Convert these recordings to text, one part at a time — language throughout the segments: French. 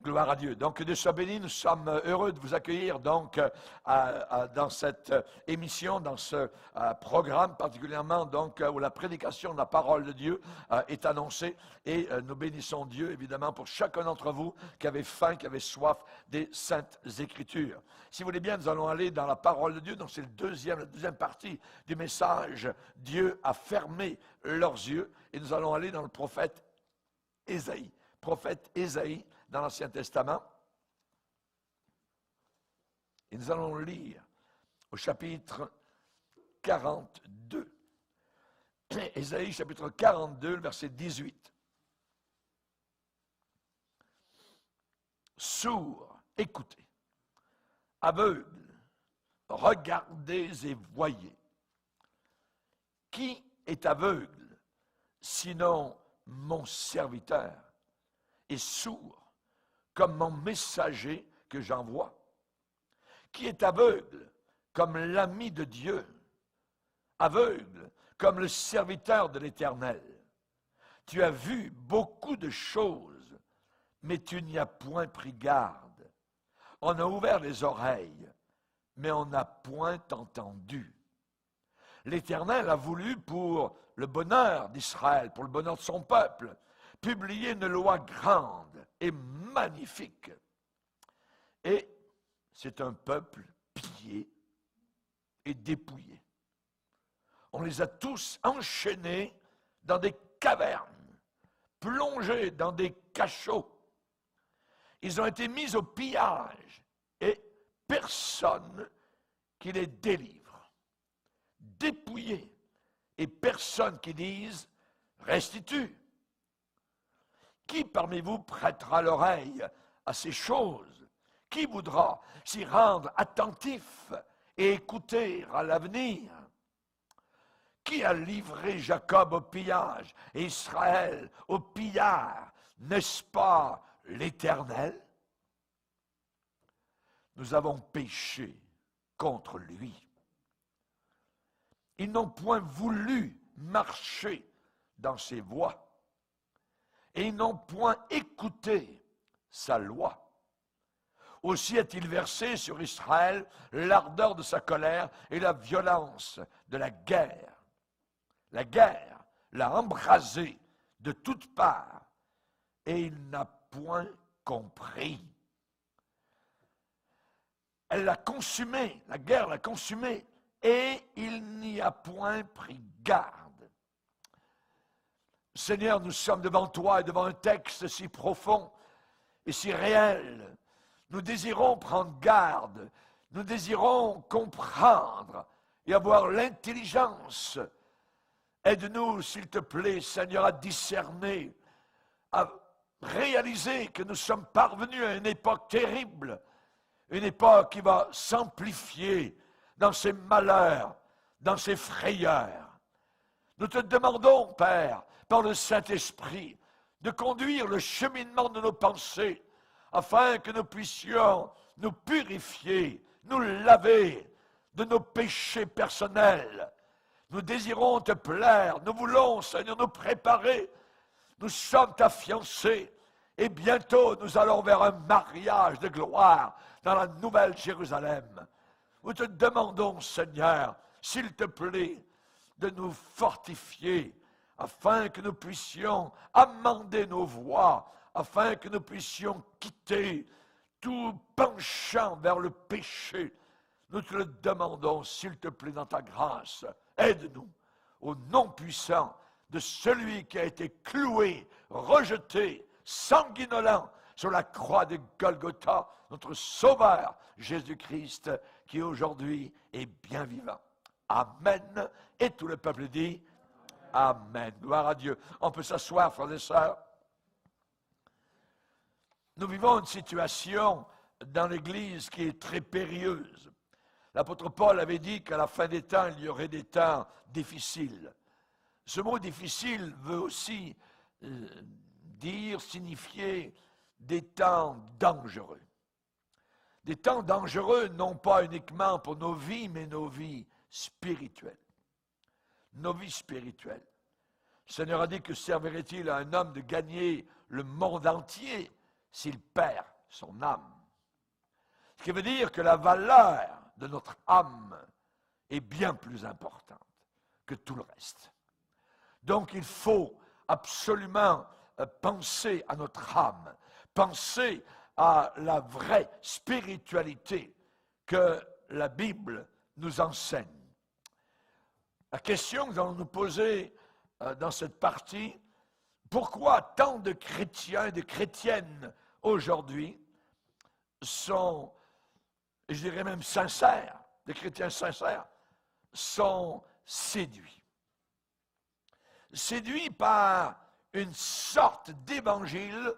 Gloire à Dieu. Donc, Dieu soit béni, nous sommes heureux de vous accueillir donc dans cette émission, dans ce programme particulièrement donc où la prédication de la parole de Dieu est annoncée. Et nous bénissons Dieu évidemment pour chacun d'entre vous qui avait faim, qui avait soif des Saintes Écritures. Si vous voulez bien, nous allons aller dans la parole de Dieu. Donc c'est la deuxième partie du message. Dieu a fermé leurs yeux. Et nous allons aller dans le prophète Ésaïe. Prophète Ésaïe dans l'Ancien Testament. Et nous allons lire au chapitre 42. Ésaïe chapitre 42, verset 18. Sourds, écoutez. Aveugles, regardez et voyez. Qui est aveugle, sinon mon serviteur, et sourd, comme mon messager que j'envoie? Qui est aveugle, comme l'ami de Dieu, aveugle, comme le serviteur de l'Éternel? Tu as vu beaucoup de choses, mais tu n'y as point pris garde. On a ouvert les oreilles, mais on n'a point entendu. L'Éternel a voulu, pour le bonheur d'Israël, pour le bonheur de son peuple, publier une loi grande et magnifique. Et c'est un peuple pillé et dépouillé. On les a tous enchaînés dans des cavernes, plongés dans des cachots. Ils ont été mis au pillage et personne qui les délivre. Dépouillés et personne qui dise « restitue ». Qui parmi vous prêtera l'oreille à ces choses? Qui voudra s'y rendre attentif et écouter à l'avenir? Qui a livré Jacob au pillage et Israël au pillard? N'est-ce pas l'Éternel? Nous avons péché contre lui. Ils n'ont point voulu marcher dans ses voies. Et ils n'ont point écouté sa loi. Aussi a-t-il versé sur Israël l'ardeur de sa colère et la violence de la guerre. La guerre l'a embrasé de toutes parts et il n'a point compris. Elle l'a consumé, la guerre l'a consumé et il n'y a point pris garde. Seigneur, nous sommes devant toi et devant un texte si profond et si réel. Nous désirons prendre garde, nous désirons comprendre et avoir l'intelligence. Aide-nous, s'il te plaît, Seigneur, à discerner, à réaliser que nous sommes parvenus à une époque terrible, une époque qui va s'amplifier dans ses malheurs, dans ses frayeurs. Nous te demandons, Père, par le Saint-Esprit, de conduire le cheminement de nos pensées, afin que nous puissions nous purifier, nous laver de nos péchés personnels. Nous désirons te plaire, nous voulons, Seigneur, nous préparer. Nous sommes ta fiancée et bientôt nous allons vers un mariage de gloire dans la nouvelle Jérusalem. Nous te demandons, Seigneur, s'il te plaît, de nous fortifier afin que nous puissions amender nos voies, afin que nous puissions quitter tout penchant vers le péché. Nous te le demandons, s'il te plaît, dans ta grâce. Aide-nous au nom puissant de celui qui a été cloué, rejeté, sanguinolent sur la croix de Golgotha, notre Sauveur Jésus-Christ, qui aujourd'hui est bien vivant. Amen. Et tout le peuple dit Amen. Gloire à Dieu. On peut s'asseoir, frères et sœurs. Nous vivons une situation dans l'Église qui est très périlleuse. L'apôtre Paul avait dit qu'à la fin des temps, il y aurait des temps difficiles. Ce mot difficile veut aussi signifier des temps dangereux. Des temps dangereux, non pas uniquement pour nos vies, mais nos vies spirituelles. Nos vies spirituelles. Le Seigneur a dit que servirait-il à un homme de gagner le monde entier s'il perd son âme. Ce qui veut dire que la valeur de notre âme est bien plus importante que tout le reste. Donc il faut absolument penser à notre âme, penser à la vraie spiritualité que la Bible nous enseigne. La question que nous allons nous poser dans cette partie, pourquoi tant de chrétiens et de chrétiennes aujourd'hui sont, je dirais même sincères, des chrétiens sincères, sont séduits. Séduits par une sorte d'évangile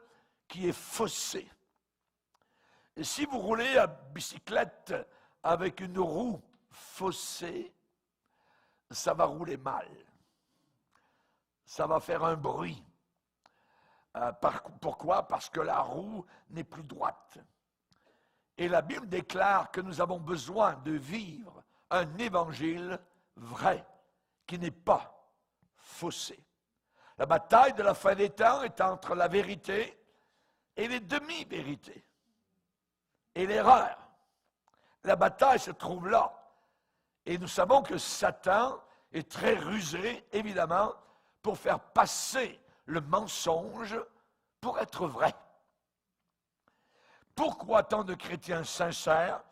qui est faussé. Et si vous roulez à bicyclette avec une roue faussée, ça va rouler mal. Ça va faire un bruit. Pourquoi? Parce que la roue n'est plus droite. Et la Bible déclare que nous avons besoin de vivre un évangile vrai, qui n'est pas faussé. La bataille de la fin des temps est entre la vérité et les demi-vérités et l'erreur. La bataille se trouve là. Et nous savons que Satan est très rusé, évidemment, pour faire passer le mensonge pour être vrai. Pourquoi tant de chrétiens sincères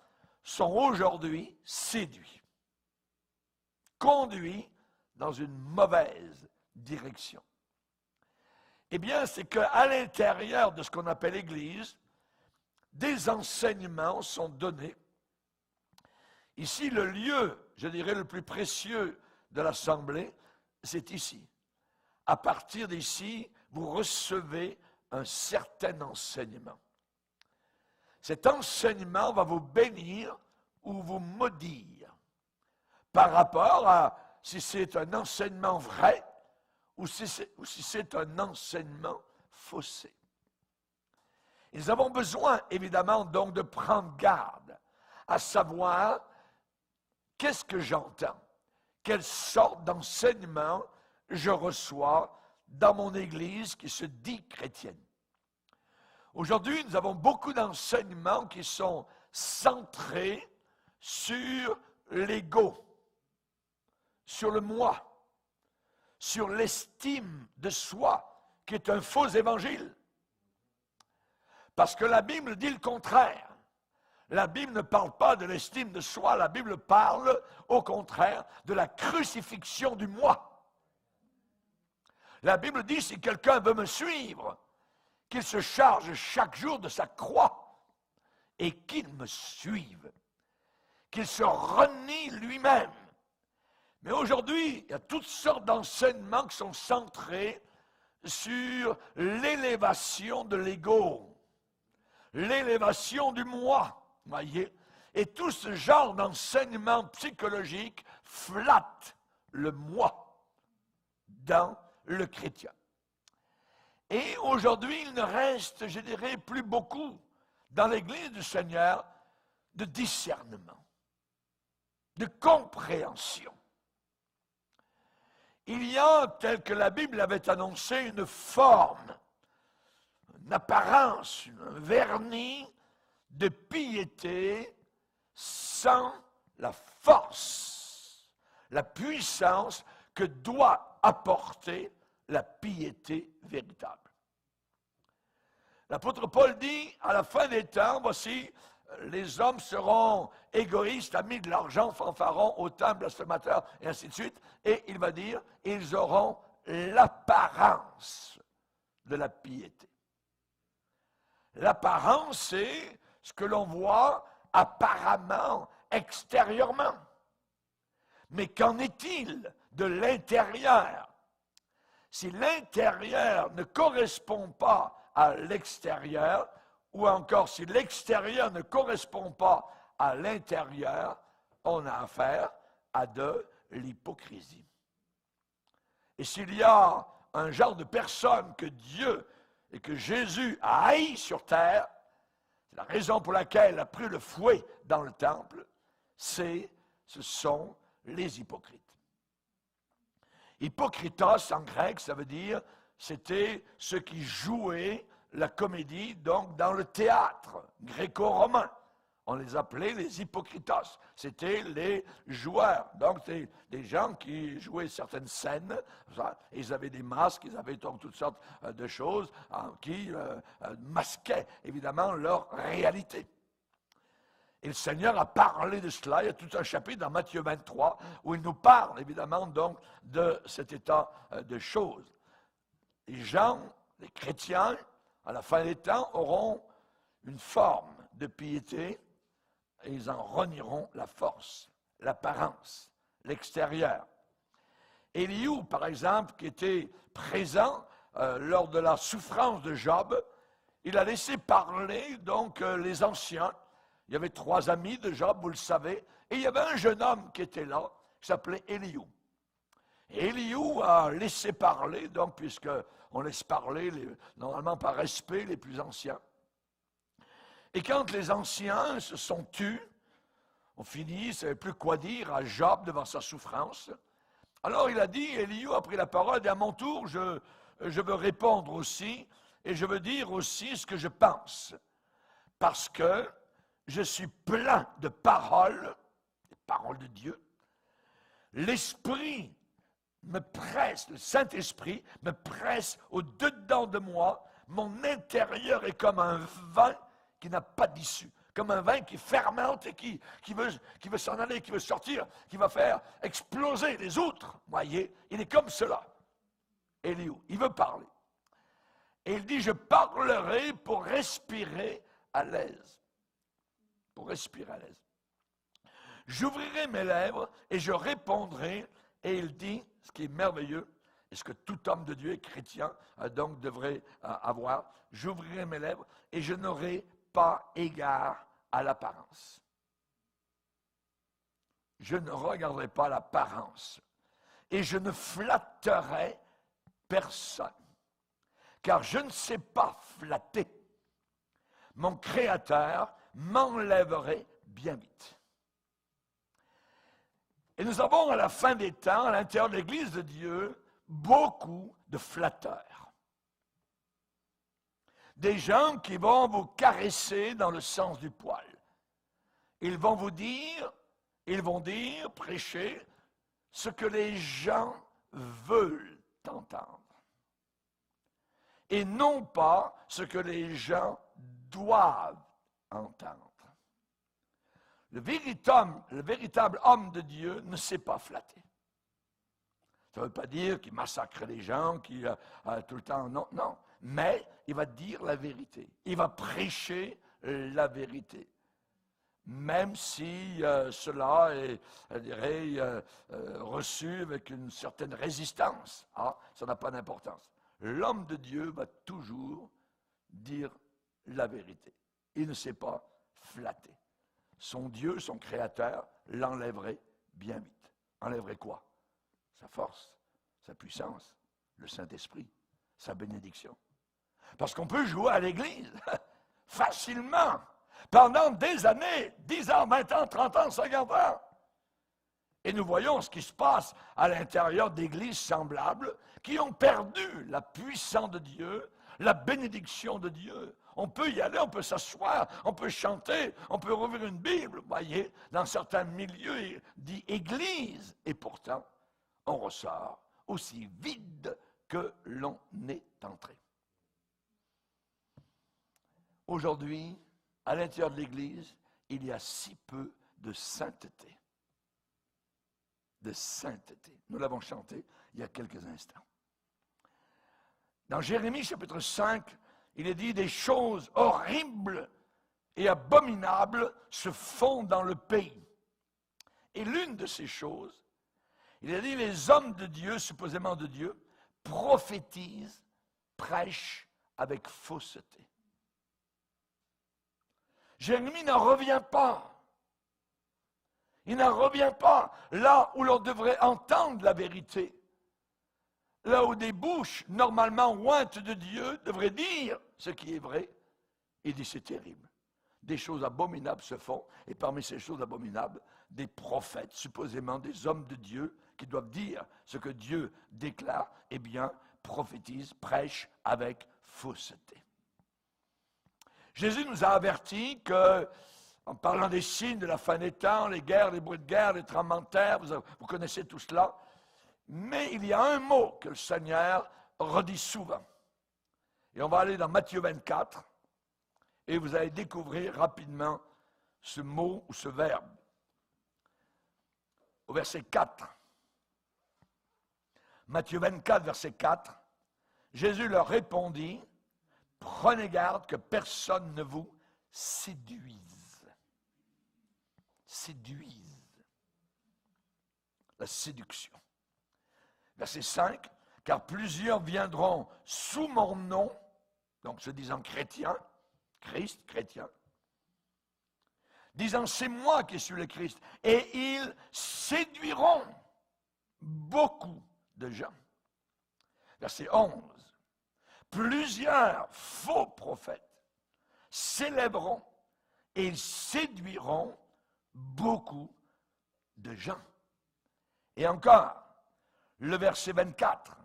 sont aujourd'hui séduits, conduits dans une mauvaise direction? Eh bien, c'est qu'à l'intérieur de ce qu'on appelle l'Église, des enseignements sont donnés. Ici, le lieu, je dirais, le plus précieux de l'Assemblée, c'est ici. À partir d'ici, vous recevez un certain enseignement. Cet enseignement va vous bénir ou vous maudire par rapport à si c'est un enseignement vrai ou si c'est un enseignement faussé. Et nous avons besoin, évidemment, donc de prendre garde à savoir qu'est-ce que j'entends, quelle sorte d'enseignement je reçois dans mon Église qui se dit chrétienne. Aujourd'hui, nous avons beaucoup d'enseignements qui sont centrés sur l'ego, sur le moi, sur l'estime de soi, qui est un faux évangile. Parce que la Bible dit le contraire. La Bible ne parle pas de l'estime de soi, la Bible parle, au contraire, de la crucifixion du moi. La Bible dit, si quelqu'un veut me suivre, qu'il se charge chaque jour de sa croix et qu'il me suive, qu'il se renie lui-même. Mais aujourd'hui, il y a toutes sortes d'enseignements qui sont centrés sur l'élévation de l'ego, l'élévation du moi. Voyez, et tout ce genre d'enseignement psychologique flatte le moi dans le chrétien. Et aujourd'hui, il ne reste, je dirais, plus beaucoup dans l'Église du Seigneur de discernement, de compréhension. Il y a, tel que la Bible avait annoncé, une forme, une apparence, un vernis de piété sans la force, la puissance que doit apporter la piété véritable. L'apôtre Paul dit, à la fin des temps, voici, les hommes seront égoïstes, amis de l'argent, fanfarons, hautains, blasphémateurs, et ainsi de suite. Et il va dire, ils auront l'apparence de la piété. L'apparence, c'est ce que l'on voit apparemment, extérieurement. Mais qu'en est-il de l'intérieur? Si l'intérieur ne correspond pas à l'extérieur, ou encore si l'extérieur ne correspond pas à l'intérieur, on a affaire à de l'hypocrisie. Et s'il y a un genre de personne que Dieu et que Jésus a haï sur terre, c'est la raison pour laquelle il a pris le fouet dans le temple, ce sont les hypocrites. Hypocritos en grec, ça veut dire, c'était ceux qui jouaient la comédie, donc, dans le théâtre gréco-romain. On les appelait les hypocritos. C'était les joueurs. Donc, c'est des gens qui jouaient certaines scènes. Ils avaient des masques, ils avaient donc toutes sortes de choses qui masquaient, évidemment, leur réalité. Et le Seigneur a parlé de cela. Il y a tout un chapitre dans Matthieu 23 où il nous parle, évidemment, donc, de cet état de choses. Les gens, les chrétiens, à la fin des temps, auront une forme de piété et ils en renieront la force, l'apparence, l'extérieur. Éliou, par exemple, qui était présent lors de la souffrance de Job, il a laissé parler donc les anciens. Il y avait 3 amis de Job, vous le savez, et il y avait un jeune homme qui était là, qui s'appelait Éliou. Et Éliou a laissé parler, donc, puisqu'on laisse parler, normalement par respect, les plus anciens. Et quand les anciens se sont tus, on finit, il ne savait plus quoi dire à Job devant sa souffrance. Alors il a dit, Éliou a pris la parole, et dit, à mon tour, je veux répondre aussi, et je veux dire aussi ce que je pense. Parce que je suis plein de paroles, des paroles de Dieu. L'Esprit me presse, le Saint-Esprit me presse au-dedans de moi. Mon intérieur est comme un vin qui n'a pas d'issue, comme un vin qui fermente et qui veut s'en aller, qui veut sortir, qui va faire exploser les outres. Voyez, il est comme cela. Éliou, il veut parler. Et il dit, je parlerai pour respirer à l'aise. Pour respirer à l'aise. J'ouvrirai mes lèvres et je répondrai. Et il dit, ce qui est merveilleux, et ce que tout homme de Dieu et chrétien donc devrait avoir, j'ouvrirai mes lèvres et je n'aurai pas égard à l'apparence. Je ne regarderai pas l'apparence et je ne flatterai personne, car je ne sais pas flatter. Mon Créateur m'enlèverait bien vite. Et nous avons à la fin des temps, à l'intérieur de l'Église de Dieu, beaucoup de flatteurs. Des gens qui vont vous caresser dans le sens du poil. Ils vont dire, prêcher, ce que les gens veulent entendre. Et non pas ce que les gens doivent entendre. Le véritable homme de Dieu ne sait pas flatter. Ça ne veut pas dire qu'il massacre les gens, qu'il tout le temps, non. Mais il va dire la vérité. Il va prêcher la vérité. Même si cela est, je dirais, reçu avec une certaine résistance. Ça n'a pas d'importance. L'homme de Dieu va toujours dire la vérité. Il ne sait pas flatter. Son Dieu, son Créateur, l'enlèverait bien vite. Enlèverait quoi? Sa force, sa puissance, le Saint-Esprit, sa bénédiction. Parce qu'on peut jouer à l'Église facilement, pendant des années, 10 ans, 20 ans, 30 ans, 50 ans. Et nous voyons ce qui se passe à l'intérieur d'églises semblables qui ont perdu la puissance de Dieu, la bénédiction de Dieu. On peut y aller, on peut s'asseoir, on peut chanter, on peut rouvrir une Bible, vous voyez, dans certains milieux dit église. Et pourtant, on ressort aussi vide que l'on est entré. Aujourd'hui, à l'intérieur de l'Église, il y a si peu de sainteté. De sainteté. Nous l'avons chanté il y a quelques instants. Dans Jérémie chapitre 5, il est dit des choses horribles et abominables se font dans le pays. Et l'une de ces choses, il a dit les hommes de Dieu, supposément de Dieu, prophétisent, prêchent avec fausseté. Jérémie n'en revient pas. Il n'en revient pas là où l'on devrait entendre la vérité. Là où des bouches normalement ointes de Dieu devraient dire ce qui est vrai. Il dit c'est terrible. Des choses abominables se font, et parmi ces choses abominables, des prophètes, supposément des hommes de Dieu, qui doivent dire ce que Dieu déclare, eh bien, prophétisent, prêchent avec fausseté. Jésus nous a avertis que, en parlant des signes de la fin des temps, les guerres, les bruits de guerre, les tremblements de terre, vous connaissez tout cela, mais il y a un mot que le Seigneur redit souvent. Et on va aller dans Matthieu 24, et vous allez découvrir rapidement ce mot ou ce verbe. Au verset 4. Matthieu 24, verset 4. Jésus leur répondit, « Prenez garde que personne ne vous séduise. » Séduise. La séduction. Verset 5. « Car plusieurs viendront sous mon nom, donc se disant chrétiens, Christ, chrétien, disant, c'est moi qui suis le Christ, et ils séduiront beaucoup de gens. » Verset 11. Plusieurs faux prophètes s'élèveront et ils séduiront beaucoup de gens. Et encore, le verset 24.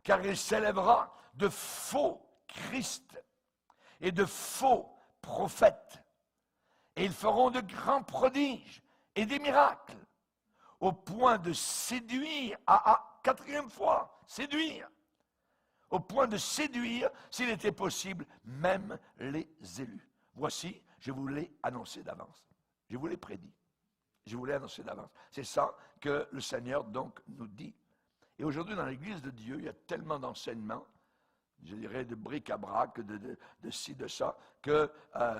Car il s'élèvera de faux Christ et de faux prophètes. Et ils feront de grands prodiges et des miracles, au point de séduire, quatrième fois, séduire, au point de séduire, s'il était possible, même les élus. Voici, je vous l'ai annoncé d'avance. Je vous l'ai prédit. Je vous l'ai annoncé d'avance. C'est ça que le Seigneur donc nous dit. Et aujourd'hui, dans l'Église de Dieu, il y a tellement d'enseignements, je dirais de bric-à-brac, de ci, de ça, que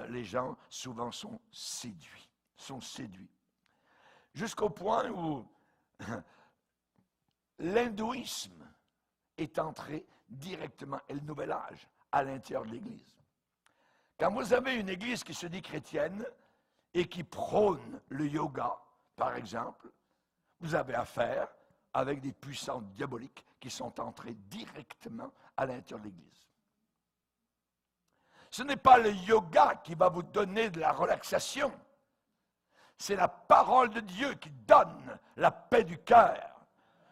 les gens souvent sont séduits. Jusqu'au point où l'hindouisme est entré directement, et le nouvel âge, à l'intérieur de l'Église. Quand vous avez une Église qui se dit chrétienne et qui prône le yoga, par exemple, vous avez affaire avec des puissances diaboliques qui sont entrées directement à l'intérieur de l'Église. Ce n'est pas le yoga qui va vous donner de la relaxation. C'est la parole de Dieu qui donne la paix du cœur.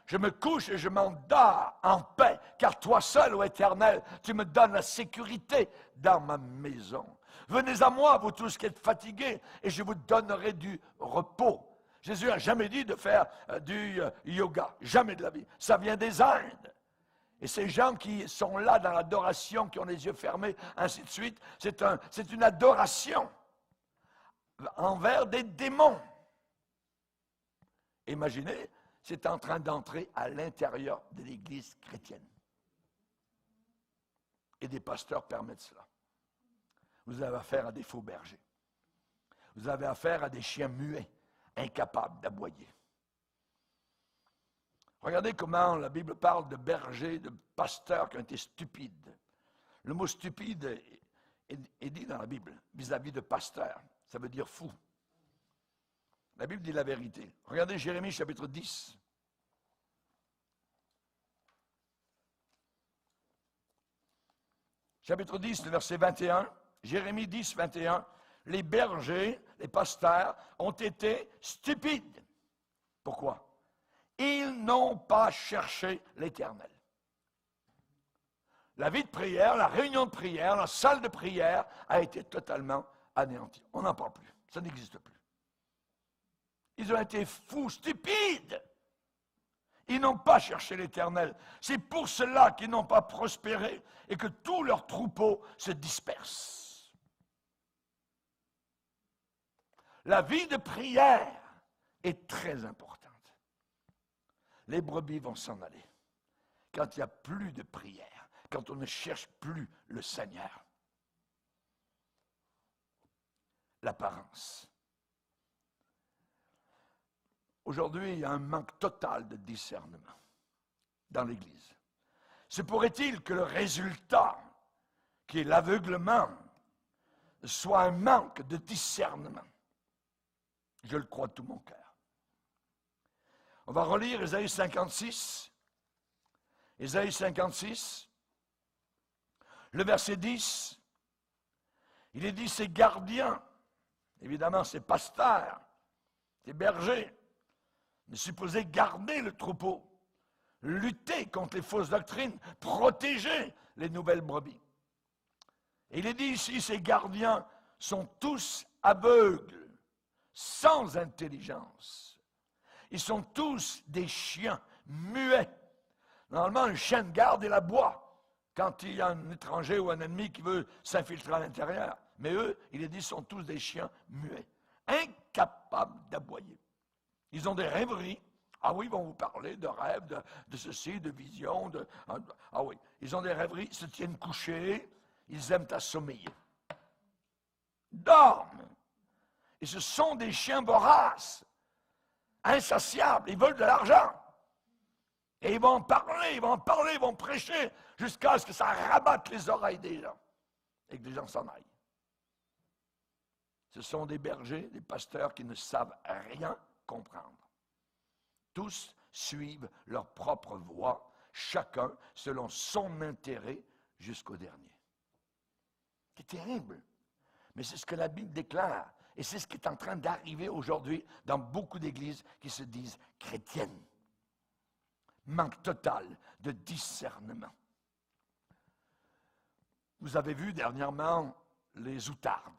Je me couche et je m'endors en paix, car toi seul, ô Éternel, tu me donnes la sécurité dans ma maison. Venez à moi, vous tous qui êtes fatigués, et je vous donnerai du repos. Jésus n'a jamais dit de faire du yoga, jamais de la vie. Ça vient des Indes. Et ces gens qui sont là dans l'adoration, qui ont les yeux fermés, ainsi de suite, c'est une adoration envers des démons. Imaginez, c'est en train d'entrer à l'intérieur de l'Église chrétienne. Et des pasteurs permettent cela. Vous avez affaire à des faux bergers. Vous avez affaire à des chiens muets, incapables d'aboyer. Regardez comment la Bible parle de bergers, de pasteurs qui ont été stupides. Le mot stupide est dit dans la Bible vis-à-vis de pasteur. Ça veut dire fou. La Bible dit la vérité. Regardez Jérémie chapitre 10. Chapitre 10, le verset 21. Jérémie 10, 21. Les bergers, les pasteurs, ont été stupides. Pourquoi? Ils n'ont pas cherché l'Éternel. La vie de prière, la réunion de prière, la salle de prière a été totalement anéantie. On n'en parle plus. Ça n'existe plus. Ils ont été fous, stupides. Ils n'ont pas cherché l'Éternel. C'est pour cela qu'ils n'ont pas prospéré et que tous leurs troupeaux se dispersent. La vie de prière est très importante. Les brebis vont s'en aller. Quand il n'y a plus de prière, quand on ne cherche plus le Seigneur. L'apparence. Aujourd'hui, il y a un manque total de discernement dans l'Église. Se pourrait-il que le résultat, qui est l'aveuglement, soit un manque de discernement? Je le crois de tout mon cœur. On va relire Ésaïe 56. Ésaïe 56, le verset 10. Il est dit, ces gardiens, évidemment, ces pasteurs, ces bergers, ne supposés garder le troupeau, lutter contre les fausses doctrines, protéger les nouvelles brebis. Et il est dit ici, ces gardiens sont tous aveugles, sans intelligence. Ils sont tous des chiens muets. Normalement, un chien de garde, il aboie quand il y a un étranger ou un ennemi qui veut s'infiltrer à l'intérieur. Mais eux, il est dit, sont tous des chiens muets, incapables d'aboyer. Ils ont des rêveries. Ah oui, ils vont vous parler de rêves, de ceci, de visions. Ah oui, ils ont des rêveries, ils se tiennent couchés, ils aiment assommeiller. Dorment. Et ce sont des chiens voraces, insatiables, ils veulent de l'argent. Et ils vont en parler, ils vont prêcher, jusqu'à ce que ça rabatte les oreilles des gens, et que les gens s'en aillent. Ce sont des bergers, des pasteurs qui ne savent rien comprendre. Tous suivent leur propre voie, chacun selon son intérêt jusqu'au dernier. C'est terrible, mais c'est ce que la Bible déclare. Et c'est ce qui est en train d'arriver aujourd'hui dans beaucoup d'églises qui se disent chrétiennes. Manque total de discernement. Vous avez vu dernièrement les outardes.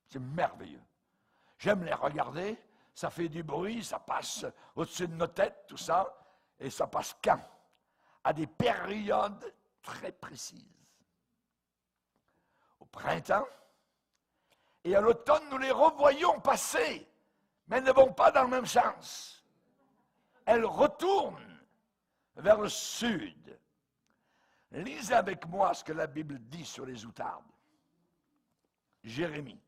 C'est merveilleux. J'aime les regarder. Ça fait du bruit, ça passe au-dessus de nos têtes, tout ça. Et ça passe quand? À des périodes très précises. Au printemps et à l'automne, nous les revoyons passer, mais elles ne vont pas dans le même sens. Elles retournent vers le sud. Lisez avec moi ce que la Bible dit sur les outardes. Jérémie.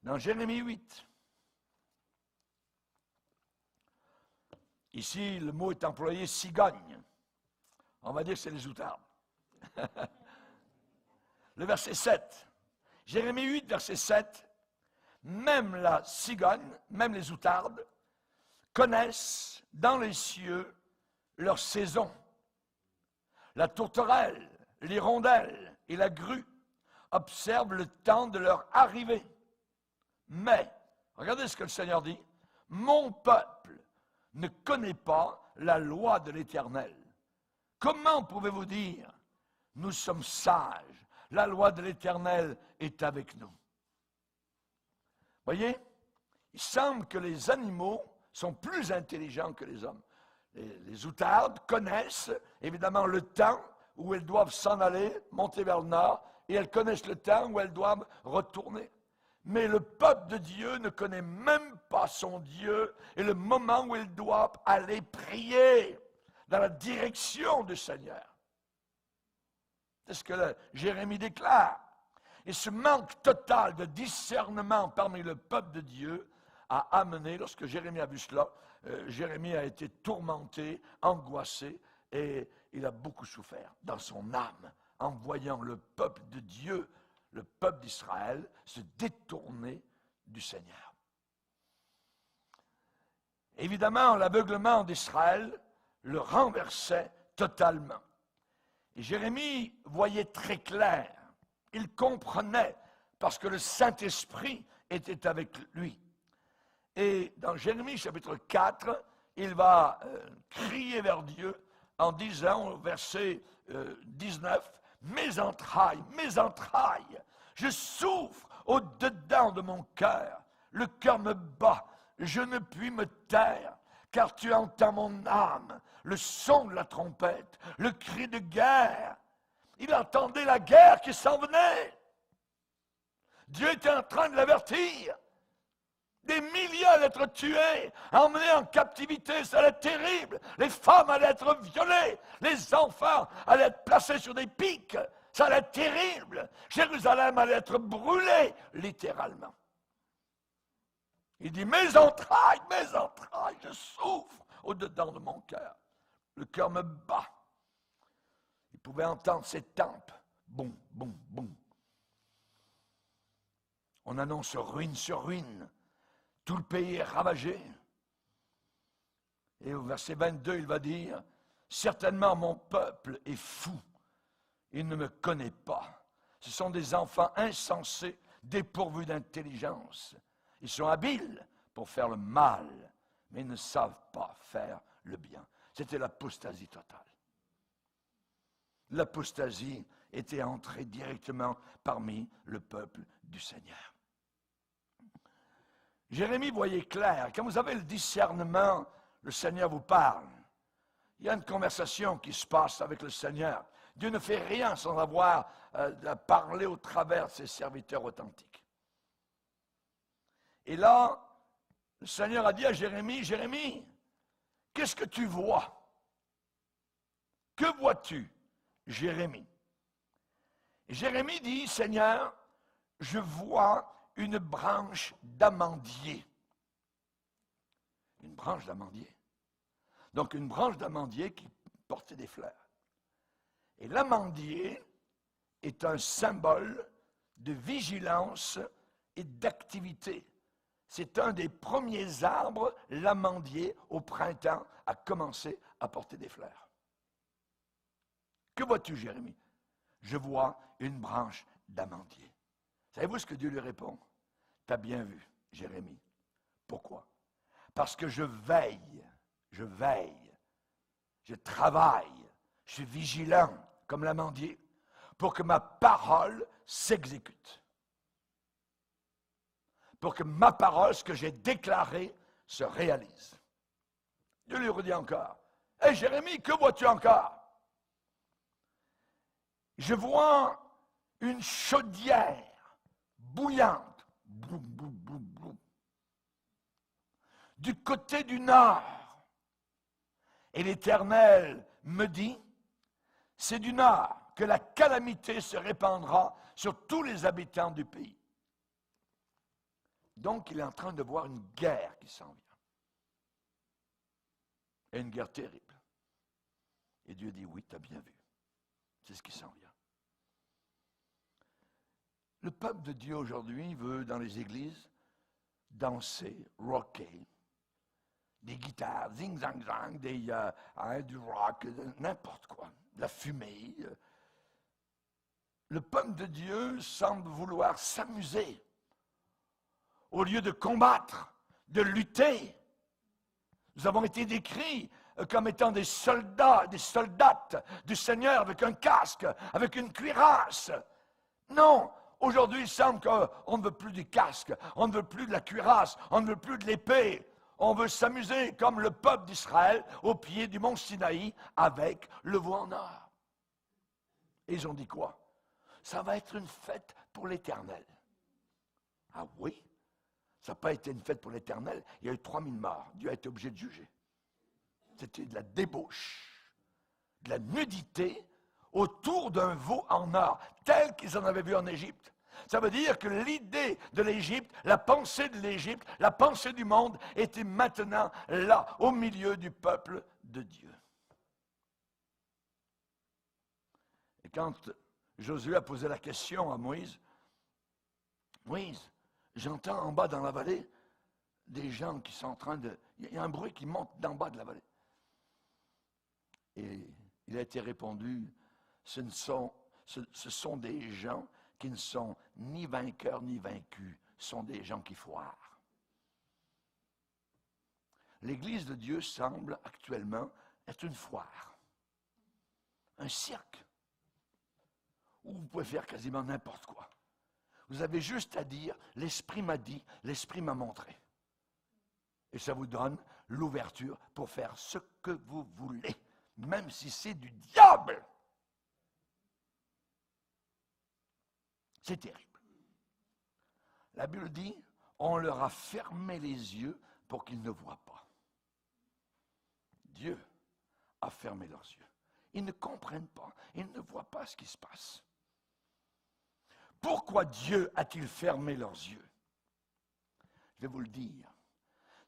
Dans Jérémie 8. Ici, le mot est employé cigogne. On va dire que c'est les outardes. Le verset 7. Jérémie 8, verset 7. Même la cigogne, même les outardes, connaissent dans les cieux leur saison. La tourterelle, l'hirondelle et la grue observent le temps de leur arrivée. Mais, regardez ce que le Seigneur dit, « Mon peuple ne connaît pas la loi de l'Éternel. » Comment pouvez-vous dire, « Nous sommes sages, la loi de l'Éternel est avec nous. » Voyez, il semble que les animaux sont plus intelligents que les hommes. Les outardes connaissent évidemment le temps où elles doivent s'en aller, monter vers le nord, et elles connaissent le temps où elles doivent retourner. Mais le peuple de Dieu ne connaît même pas son Dieu et le moment où il doit aller prier dans la direction du Seigneur. C'est ce que Jérémie déclare. Et ce manque total de discernement parmi le peuple de Dieu a amené, lorsque Jérémie a vu cela, Jérémie a été tourmenté, angoissé, et il a beaucoup souffert dans son âme en voyant le peuple de Dieu, le peuple d'Israël, se détourner du Seigneur. Évidemment, l'aveuglement d'Israël le renversait totalement. Et Jérémie voyait très clair. Il comprenait parce que le Saint-Esprit était avec lui. Et dans Jérémie chapitre 4, il va crier vers Dieu en disant au verset 19, « Mes entrailles, je souffre au-dedans de mon cœur, le cœur me bat, je ne puis me taire, car tu entends mon âme, le son de la trompette, le cri de guerre. » Il entendait la guerre qui s'en venait. Dieu était en train de l'avertir. Des milliers allaient être tués, emmenés en captivité, ça allait être terrible. Les femmes allaient être violées, les enfants allaient être placés sur des pics, ça allait être terrible. Jérusalem allait être brûlée, littéralement. Il dit, mes entrailles, je souffre au-dedans de mon cœur. Le cœur me bat. Il pouvait entendre ses tempes. Boum, boum, boum. On annonce ruine sur ruine. Tout le pays est ravagé. Et au verset 22, il va dire, « Certainement mon peuple est fou. Il ne me connaît pas. Ce sont des enfants insensés, dépourvus d'intelligence. Ils sont habiles pour faire le mal, mais ils ne savent pas faire le bien. » C'était l'apostasie totale. l'apostasie était entrée directement parmi le peuple du Seigneur. Jérémie voyait clair. Quand vous avez le discernement, le Seigneur vous parle. Il y a une conversation qui se passe avec le Seigneur. Dieu ne fait rien sans avoir parlé au travers de ses serviteurs authentiques. Et là, le Seigneur a dit à Jérémie, Jérémie, qu'est-ce que tu vois? Que vois-tu, Jérémie? Et Jérémie dit, Seigneur, je vois une branche d'amandier. Une branche d'amandier. Donc une branche d'amandier qui portait des fleurs. Et l'amandier est un symbole de vigilance et d'activité. C'est un des premiers arbres, l'amandier, au printemps, a commencé à porter des fleurs. Que vois-tu, Jérémie? Je vois une branche d'amandier. Savez-vous ce que Dieu lui répond? T'as bien vu, Jérémie. Pourquoi? Parce que je veille, je travaille, je suis vigilant, comme l'amandier, pour que ma parole s'exécute. Pour que ma parole, ce que j'ai déclaré, se réalise. Dieu lui redit encore, « Hé Jérémie, que vois-tu encore? Je vois une chaudière bouillante, blou, blou, blou, blou, du côté du nord. Et l'Éternel me dit, c'est du nord que la calamité se répandra sur tous les habitants du pays. » Donc, il est en train de voir une guerre qui s'en vient. Et une guerre terrible. Et Dieu dit, oui, tu as bien vu. C'est ce qui s'en vient. Le peuple de Dieu aujourd'hui veut, dans les églises, danser, rocker, des guitares, zing, zang, zang, du rock, n'importe quoi, de la fumée. Le peuple de Dieu semble vouloir s'amuser au lieu de combattre, de lutter. Nous avons été décrits comme étant des soldats, des soldates du Seigneur avec un casque, avec une cuirasse. Non, aujourd'hui il semble qu'on ne veut plus du casque, on ne veut plus de la cuirasse, on ne veut plus de l'épée. On veut s'amuser comme le peuple d'Israël au pied du mont Sinaï avec le veau en or. Et ils ont dit quoi? Ça va être une fête pour l'Éternel. Ah oui? Ça n'a pas été une fête pour l'Éternel. Il y a eu 3000 morts. Dieu a été obligé de juger. C'était de la débauche, de la nudité autour d'un veau en or, tel qu'ils en avaient vu en Égypte. Ça veut dire que l'idée de l'Égypte, la pensée de l'Égypte, la pensée du monde était maintenant là, au milieu du peuple de Dieu. Et quand Josué a posé la question à Moïse, Moïse, j'entends en bas dans la vallée des gens qui sont en train de... Il y a un bruit qui monte d'en bas de la vallée. Et il a été répondu, ce sont des gens qui ne sont ni vainqueurs ni vaincus, ce sont des gens qui foirent. L'Église de Dieu semble actuellement être une foire, un cirque, où vous pouvez faire quasiment n'importe quoi. Vous avez juste à dire, l'Esprit m'a dit, l'Esprit m'a montré. Et ça vous donne l'ouverture pour faire ce que vous voulez, même si c'est du diable. C'est terrible. La Bible dit, on leur a fermé les yeux pour qu'ils ne voient pas. Dieu a fermé leurs yeux. Ils ne comprennent pas, ils ne voient pas ce qui se passe. Pourquoi Dieu a-t-il fermé leurs yeux? Je vais vous le dire.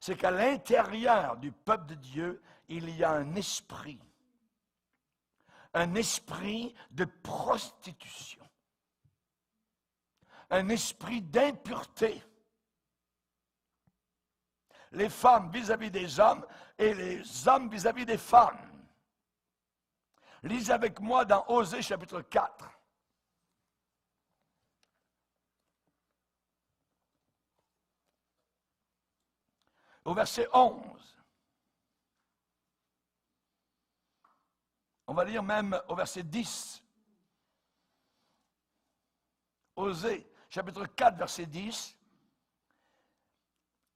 C'est qu'à l'intérieur du peuple de Dieu, il y a un esprit de prostitution, un esprit d'impureté. Les femmes vis-à-vis des hommes et les hommes vis-à-vis des femmes. Lisez avec moi dans Osée chapitre 4. Au verset 11. On va lire même au verset 10. Osée, chapitre 4, verset 10.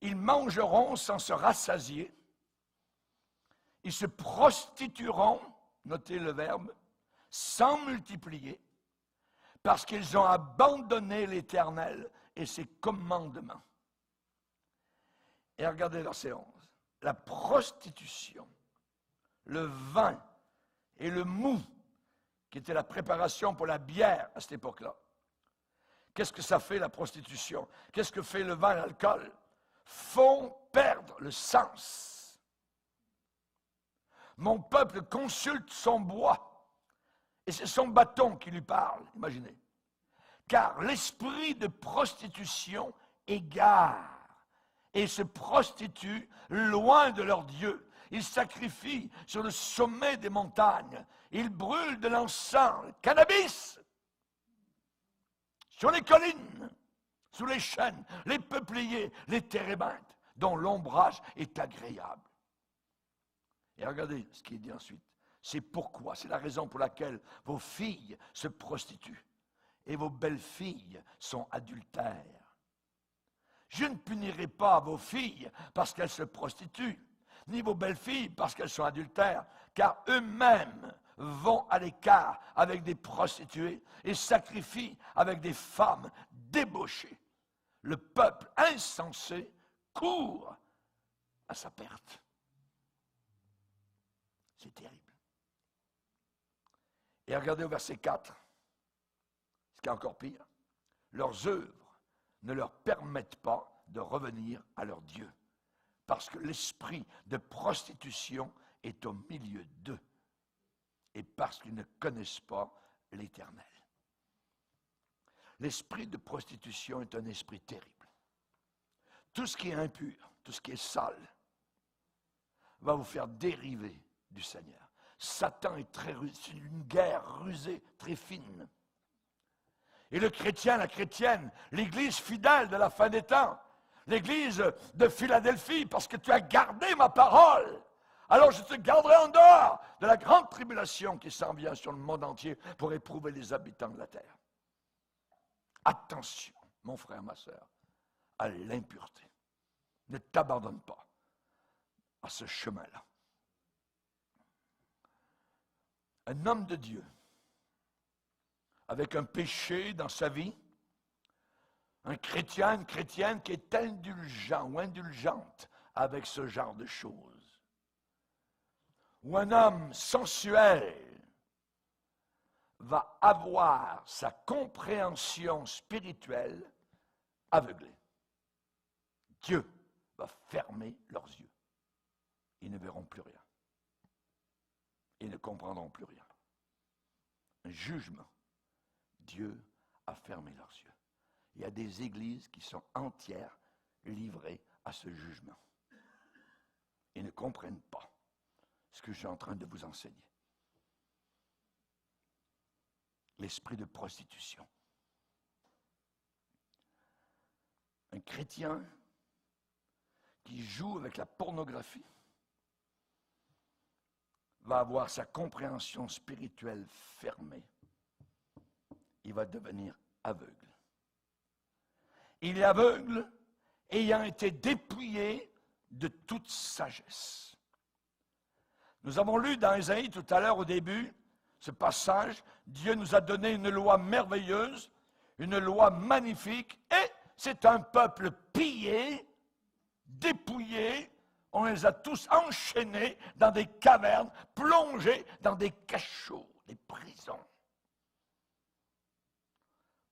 Ils mangeront sans se rassasier. Ils se prostitueront, notez le verbe, sans multiplier, parce qu'ils ont abandonné l'Éternel et ses commandements. Et regardez verset 11. La prostitution, le vin et le mou, qui était la préparation pour la bière à cette époque-là. Qu'est-ce que ça fait, la prostitution? Qu'est-ce que fait le vin et l'alcool? Font perdre le sens. Mon peuple consulte son bois, et c'est son bâton qui lui parle, imaginez. Car l'esprit de prostitution égare, et se prostituent loin de leur Dieu. Ils sacrifient sur le sommet des montagnes. Ils brûlent de l'encens, le cannabis, sur les collines, sous les chênes, les peupliers, les térébintes, dont l'ombrage est agréable. Et regardez ce qu'il dit ensuite. C'est pourquoi, c'est la raison pour laquelle vos filles se prostituent et vos belles-filles sont adultères. Je ne punirai pas vos filles parce qu'elles se prostituent, ni vos belles-filles parce qu'elles sont adultères, car eux-mêmes vont à l'écart avec des prostituées et sacrifient avec des femmes débauchées. Le peuple insensé court à sa perte. C'est terrible. Et regardez au verset 4, ce qui est encore pire. Leurs œuvres ne leur permettent pas de revenir à leur Dieu, parce que l'esprit de prostitution est au milieu d'eux, et parce qu'ils ne connaissent pas l'Éternel. L'esprit de prostitution est un esprit terrible. Tout ce qui est impur, tout ce qui est sale, va vous faire dériver du Seigneur. Satan est très rusé, c'est une guerre rusée, très fine. Et le chrétien, la chrétienne, l'église fidèle de la fin des temps, l'église de Philadelphie, parce que tu as gardé ma parole, alors je te garderai en dehors de la grande tribulation qui s'en vient sur le monde entier pour éprouver les habitants de la terre. Attention, mon frère, ma soeur, à l'impureté. Ne t'abandonne pas à ce chemin-là. Un homme de Dieu, avec un péché dans sa vie, un chrétien, une chrétienne qui est indulgent ou indulgente avec ce genre de choses, ou un homme sensuel va avoir sa compréhension spirituelle aveuglée. Dieu va fermer leurs yeux. Ils ne verront plus rien. Ils ne comprendront plus rien. Un jugement. Dieu a fermé leurs yeux. Il y a des églises qui sont entières livrées à ce jugement. Ils ne comprennent pas ce que je suis en train de vous enseigner. L'esprit de prostitution. Un chrétien qui joue avec la pornographie va avoir sa compréhension spirituelle fermée. Il va devenir aveugle. Il est aveugle ayant été dépouillé de toute sagesse. Nous avons lu dans Ésaïe tout à l'heure au début, ce passage, Dieu nous a donné une loi merveilleuse, une loi magnifique, et c'est un peuple pillé, dépouillé, on les a tous enchaînés dans des cavernes, plongés dans des cachots, des prisons.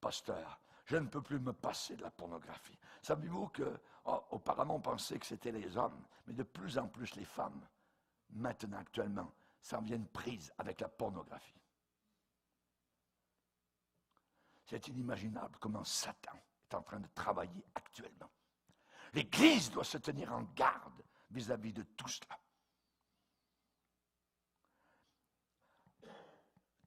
Pasteur, je ne peux plus me passer de la pornographie. Savez-vous que, auparavant, on pensait que c'était les hommes, mais de plus en plus les femmes, maintenant, actuellement, s'en viennent prises avec la pornographie. C'est inimaginable comment Satan est en train de travailler actuellement. L'Église doit se tenir en garde vis-à-vis de tout cela.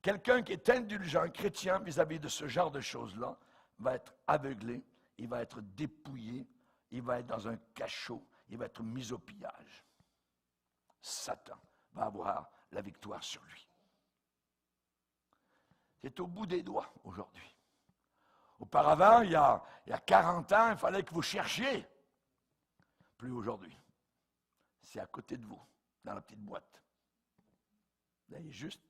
Quelqu'un qui est indulgent, un chrétien, vis-à-vis de ce genre de choses-là, va être aveuglé, il va être dépouillé, il va être dans un cachot, il va être mis au pillage. Satan va avoir la victoire sur lui. c'est au bout des doigts aujourd'hui. Auparavant, il y a 40 ans, il fallait que vous cherchiez. Plus aujourd'hui. C'est à côté de vous, dans la petite boîte. Vous allez juste...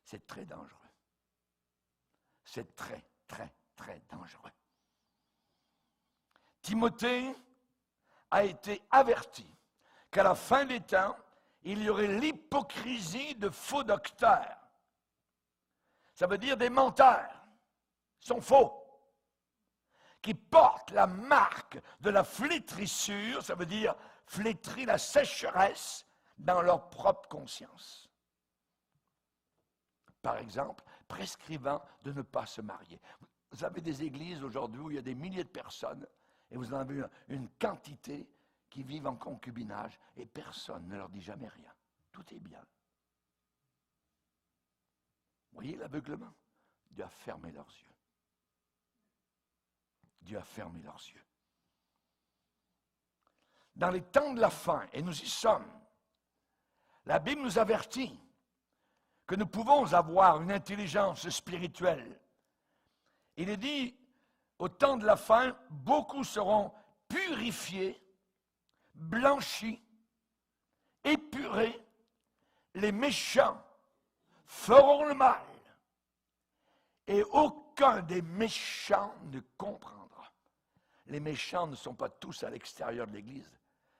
C'est très dangereux. C'est très, très, très dangereux. Timothée a été averti qu'à la fin des temps, il y aurait l'hypocrisie de faux docteurs. Ça veut dire des menteurs. Ils sont faux. Qui portent la marque de la flétrissure, ça veut dire flétrir la sécheresse dans leur propre conscience. Par exemple, prescrivant de ne pas se marier. Vous avez des églises aujourd'hui où il y a des milliers de personnes et vous en avez une quantité qui vivent en concubinage et personne ne leur dit jamais rien. Tout est bien. Vous voyez l'aveuglement? Dieu a fermé leurs yeux. Dieu a fermé leurs yeux. Dans les temps de la fin, et nous y sommes, la Bible nous avertit que nous pouvons avoir une intelligence spirituelle. Il est dit, au temps de la fin, beaucoup seront purifiés, blanchis, épurés, les méchants feront le mal, et aucun des méchants ne comprendra. Les méchants ne sont pas tous à l'extérieur de l'Église.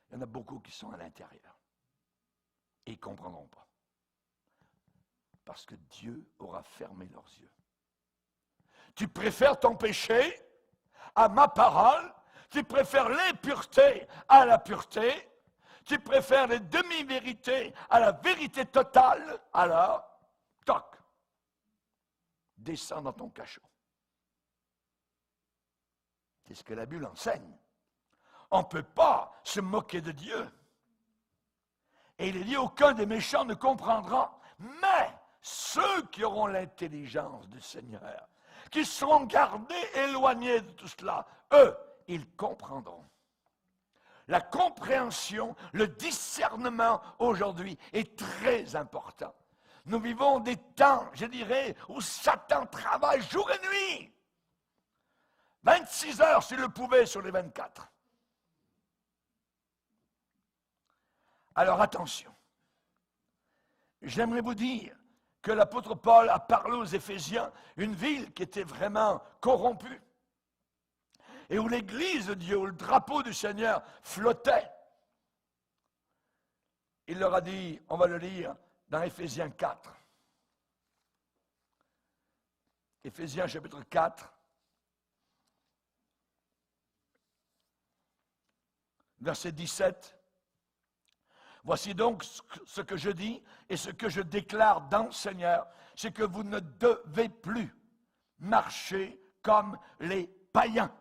Il y en a beaucoup qui sont à l'intérieur. Et ils ne comprendront pas. Parce que Dieu aura fermé leurs yeux. Tu préfères ton péché à ma parole. Tu préfères l'impureté à la pureté. Tu préfères les demi-vérités à la vérité totale. Alors, toc, descends dans ton cachot. C'est ce que la Bible enseigne. On ne peut pas se moquer de Dieu. Et il est dit, aucun des méchants ne comprendra. Mais ceux qui auront l'intelligence du Seigneur, qui seront gardés, éloignés de tout cela, eux, ils comprendront. La compréhension, le discernement aujourd'hui est très important. Nous vivons des temps, je dirais, où Satan travaille jour et nuit. 26 heures s'il le pouvait sur les 24. Alors attention. J'aimerais vous dire que l'apôtre Paul a parlé aux Éphésiens, une ville qui était vraiment corrompue. Et où l'Église de Dieu, où le drapeau du Seigneur flottait. Il leur a dit, on va le lire dans Éphésiens 4. Éphésiens chapitre 4. Verset 17. Voici donc ce que je dis et ce que je déclare dans le Seigneur, c'est que vous ne devez plus marcher comme les païens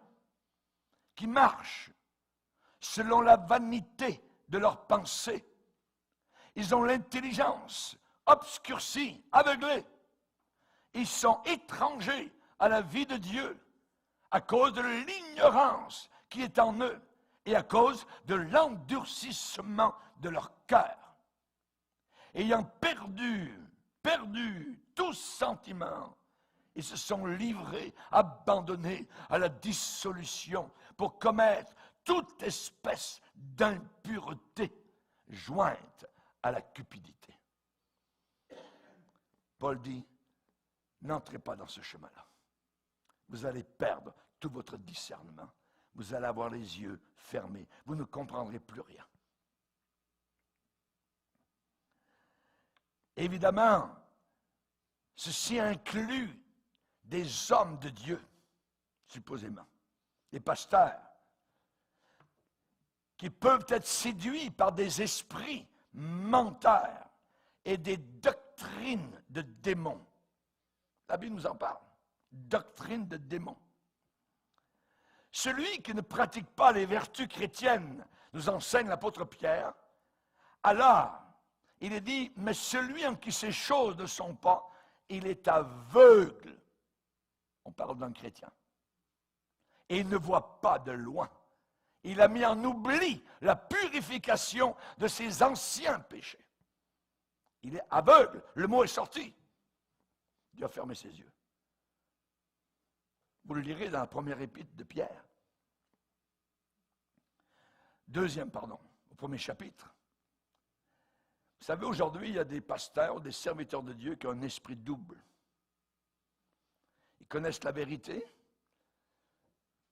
qui marchent selon la vanité de leurs pensées. Ils ont l'intelligence obscurcie, aveuglée. Ils sont étrangers à la vie de Dieu à cause de l'ignorance qui est en eux et à cause de l'endurcissement de leur cœur. Ayant perdu tout sentiment, ils se sont livrés, abandonnés à la dissolution pour commettre toute espèce d'impureté jointe à la cupidité. Paul dit, n'entrez pas dans ce chemin-là. Vous allez perdre tout votre discernement. Vous allez avoir les yeux fermés. Vous ne comprendrez plus rien. Évidemment, ceci inclut des hommes de Dieu, supposément, des pasteurs, qui peuvent être séduits par des esprits menteurs et des doctrines de démons. La Bible nous en parle. Doctrine de démons. Celui qui ne pratique pas les vertus chrétiennes, nous enseigne l'apôtre Pierre, alors, il est dit, mais celui en qui ces choses ne sont pas, il est aveugle. On parle d'un chrétien. Et il ne voit pas de loin. Il a mis en oubli la purification de ses anciens péchés. Il est aveugle. Le mot est sorti. Dieu a fermé ses yeux. Vous le lirez dans la première épître de Pierre. Au premier chapitre. Vous savez, aujourd'hui, il y a des pasteurs, des serviteurs de Dieu qui ont un esprit double. Ils connaissent la vérité,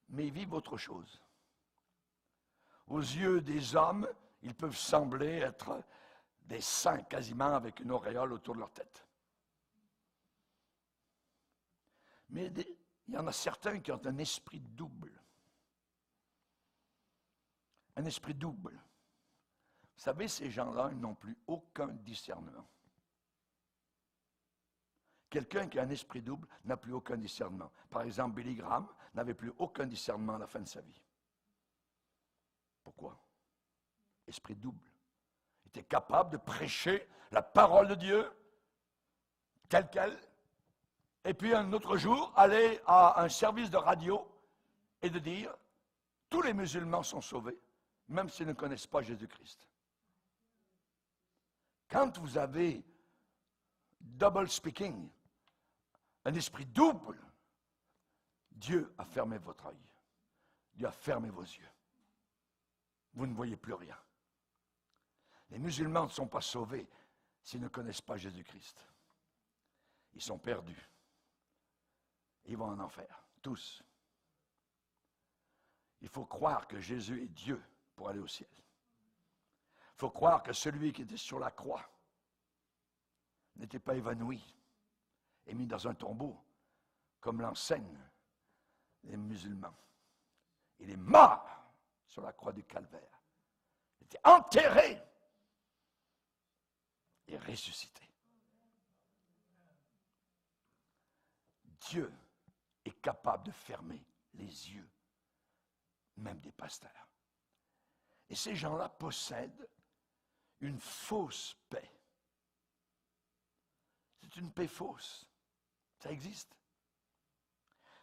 mais ils vivent autre chose. Aux yeux des hommes, ils peuvent sembler être des saints quasiment avec une auréole autour de leur tête. Mais il y en a certains qui ont un esprit double. Un esprit double. Vous savez, ces gens-là, ils n'ont plus aucun discernement. Quelqu'un qui a un esprit double n'a plus aucun discernement. Par exemple, Billy Graham n'avait plus aucun discernement à la fin de sa vie. Pourquoi? Esprit double. Il était capable de prêcher la parole de Dieu telle qu'elle, et puis un autre jour, aller à un service de radio et de dire « Tous les musulmans sont sauvés, même s'ils ne connaissent pas Jésus-Christ. » Quand vous avez double speaking, un esprit double, Dieu a fermé votre œil. Dieu a fermé vos yeux. Vous ne voyez plus rien. Les musulmans ne sont pas sauvés s'ils ne connaissent pas Jésus-Christ. Ils sont perdus. Ils vont en enfer, tous. Il faut croire que Jésus est Dieu pour aller au ciel. Il faut croire que celui qui était sur la croix n'était pas évanoui et mis dans un tombeau, comme l'enseignent les musulmans. Il est mort sur la croix du calvaire. Il était enterré et ressuscité. Dieu est capable de fermer les yeux, même des pasteurs. Et ces gens-là possèdent une fausse paix. C'est une paix fausse. Ça existe.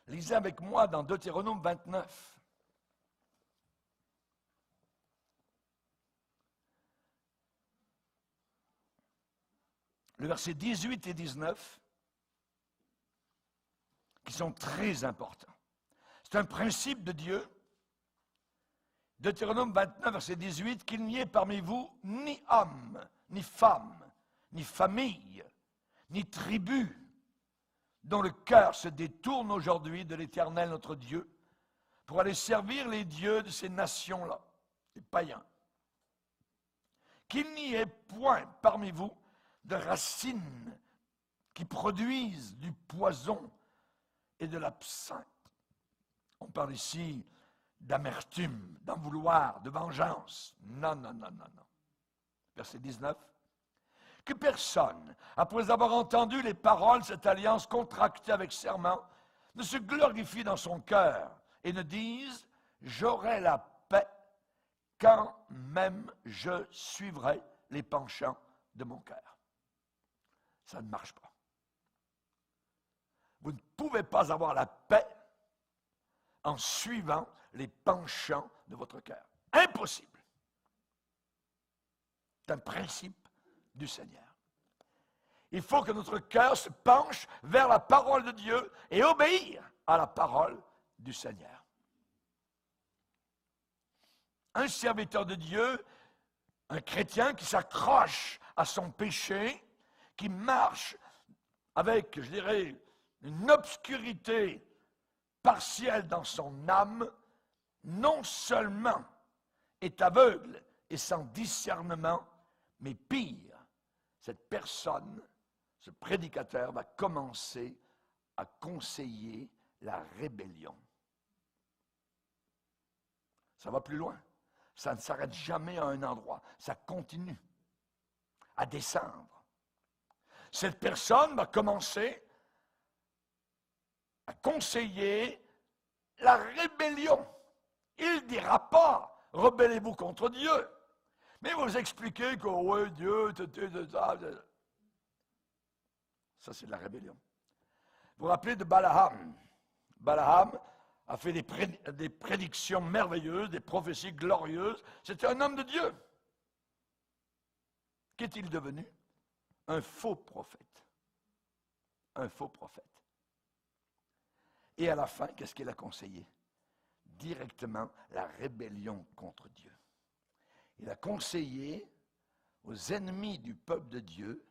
Lisez avec moi dans Deutéronome 29. Le verset 18 et 19, qui sont très importants. C'est un principe de Dieu. Deutéronome 29, verset 18, qu'il n'y ait parmi vous ni homme, ni femme, ni famille, ni tribu, dont le cœur se détourne aujourd'hui de l'Éternel notre Dieu, pour aller servir les dieux de ces nations-là, les païens. Qu'il n'y ait point parmi vous de racines qui produisent du poison et de l'absinthe. On parle ici d'amertume, d'en vouloir, de vengeance. Non, non, non, non, non. Verset 19. Que personne, après avoir entendu les paroles de cette alliance contractée avec serment, ne se glorifie dans son cœur et ne dise « J'aurai la paix quand même je suivrai les penchants de mon cœur. » Ça ne marche pas. Vous ne pouvez pas avoir la paix en suivant les penchants de votre cœur. Impossible. C'est un principe du Seigneur. Il faut que notre cœur se penche vers la parole de Dieu et obéir à la parole du Seigneur. Un serviteur de Dieu, un chrétien qui s'accroche à son péché, qui marche avec, je dirais, une obscurité partielle dans son âme, non seulement est aveugle et sans discernement, mais pire, cette personne, ce prédicateur va commencer à conseiller la rébellion. Ça va plus loin. Ça ne s'arrête jamais à un endroit. Ça continue à descendre. Cette personne va commencer à conseiller la rébellion. Il ne dira pas « rebellez-vous contre Dieu ». Mais il va vous expliquer que ouais, Dieu, ça c'est de la rébellion. Vous vous rappelez de Balaam. Balaam a fait des prédictions merveilleuses, des prophéties glorieuses. C'était un homme de Dieu. Qu'est-il devenu? Un faux prophète. un faux prophète. Et à la fin, qu'est-ce qu'il a conseillé? Directement la rébellion contre Dieu. Il a conseillé aux ennemis du peuple de Dieu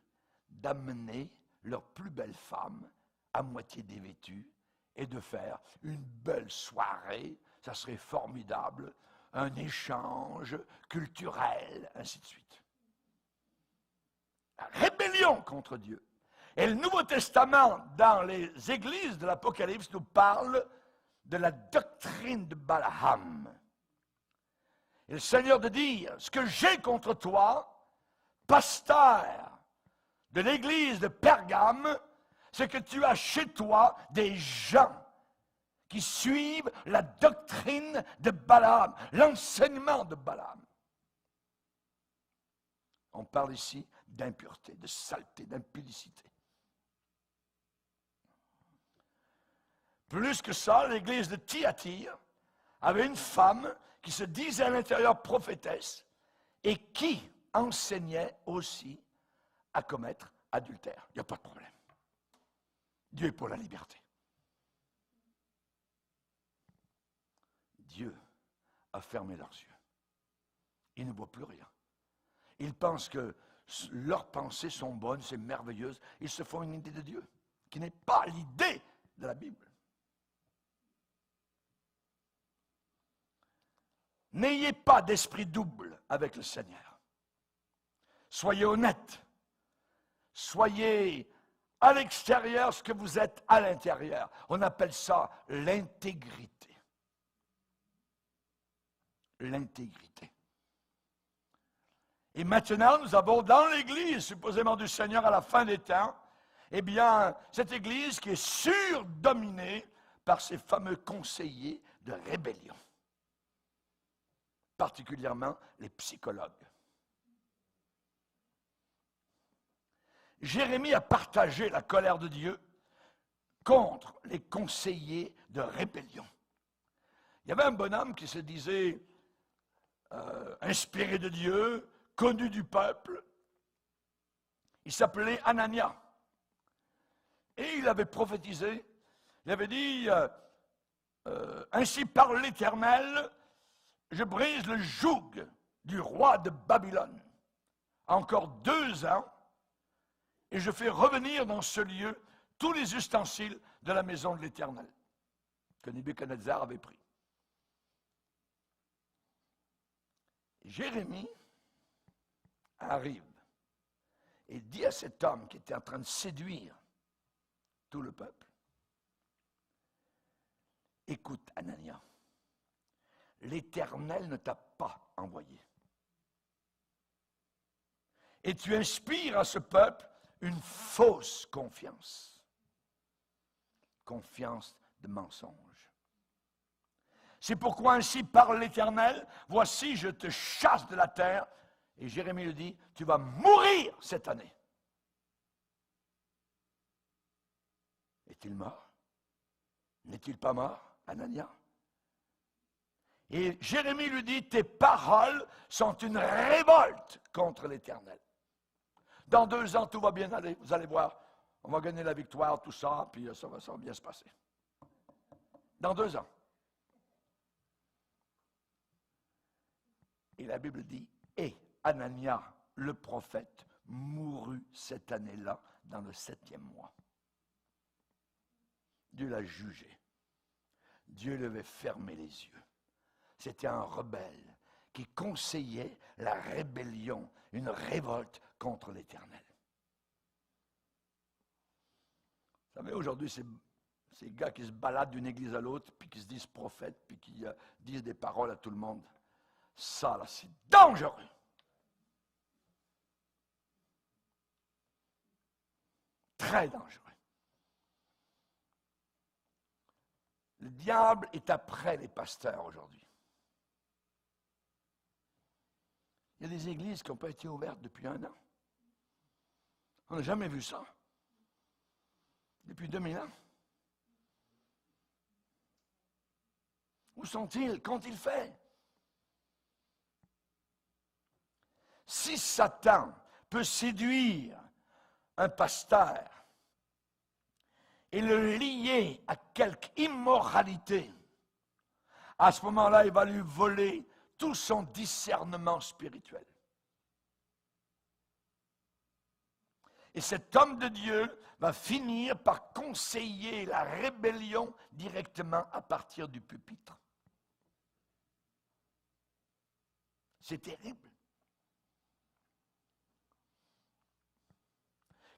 d'amener leur plus belle femme à moitié dévêtue et de faire une belle soirée, ça serait formidable, un échange culturel, ainsi de suite. La rébellion contre Dieu. Et le Nouveau Testament, dans les églises de l'Apocalypse, nous parle de la doctrine de Balaam. Et le Seigneur de dire, ce que j'ai contre toi, pasteur de l'église de Pergame, c'est que tu as chez toi des gens qui suivent la doctrine de Balaam, l'enseignement de Balaam. On parle ici d'impureté, de saleté, d'impudicité. Plus que ça, l'église de Thyatire avait une femme qui se disait à l'intérieur prophétesse et qui enseignait aussi à commettre adultère. Il n'y a pas de problème. Dieu est pour la liberté. Dieu a fermé leurs yeux. Ils ne voient plus rien. Ils pensent que leurs pensées sont bonnes, c'est merveilleuse. Ils se font une idée de Dieu, qui n'est pas l'idée de la Bible. N'ayez pas d'esprit double avec le Seigneur. Soyez honnêtes. Soyez à l'extérieur ce que vous êtes à l'intérieur. On appelle ça l'intégrité. L'intégrité. Et maintenant, nous avons dans l'Église, supposément du Seigneur à la fin des temps, eh bien, cette Église qui est surdominée par ces fameux conseillers de rébellion. Particulièrement les psychologues. Jérémie a partagé la colère de Dieu contre les conseillers de rébellion. Il y avait un bonhomme qui se disait inspiré de Dieu, connu du peuple. Il s'appelait Anania. Et il avait prophétisé, il avait dit, ainsi parle l'Éternel, je brise le joug du roi de Babylone. Encore 2 ans, et je fais revenir dans ce lieu tous les ustensiles de la maison de l'Éternel que Nebuchadnezzar avait pris. Jérémie arrive et dit à cet homme qui était en train de séduire tout le peuple, écoute Anania, l'Éternel ne t'a pas envoyé. Et tu inspires à ce peuple une fausse confiance. Confiance de mensonge. C'est pourquoi ainsi parle l'Éternel, voici je te chasse de la terre. Et Jérémie lui dit, tu vas mourir cette année. Est-il mort? N'est-il pas mort, Anania? Et Jérémie lui dit, tes paroles sont une révolte contre l'Éternel. Dans 2 ans, tout va bien aller. Vous allez voir, on va gagner la victoire, tout ça, puis ça va bien se passer. Dans 2 ans. Et la Bible dit, et Anania, le prophète, mourut cette année-là, dans le 7e mois. Dieu l'a jugé. Dieu lui avait fermé les yeux. C'était un rebelle qui conseillait la rébellion, une révolte contre l'Éternel. Vous savez, aujourd'hui, ces gars qui se baladent d'une église à l'autre, puis qui se disent prophètes, puis qui disent des paroles à tout le monde, ça, là, c'est dangereux. Très dangereux. Le diable est après les pasteurs aujourd'hui. Il y a des églises qui n'ont pas été ouvertes depuis 1 an. On n'a jamais vu ça. Depuis 2000 ans. Où sont-ils? Qu'ont-ils fait? Si Satan peut séduire un pasteur et le lier à quelque immoralité, à ce moment-là, il va lui voler tout son discernement spirituel. Et cet homme de Dieu va finir par conseiller la rébellion directement à partir du pupitre. C'est terrible.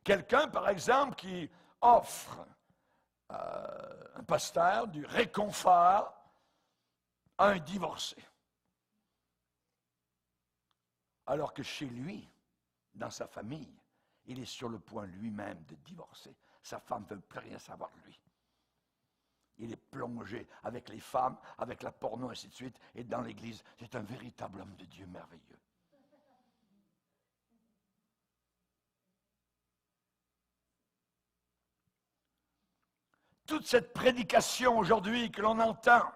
Quelqu'un, par exemple, qui offre un pasteur du réconfort à un divorcé. Alors que chez lui, dans sa famille, il est sur le point lui-même de divorcer. Sa femme ne veut plus rien savoir de lui. Il est plongé avec les femmes, avec la porno, ainsi de suite. Et dans l'Église, c'est un véritable homme de Dieu merveilleux. Toute cette prédication aujourd'hui que l'on entend,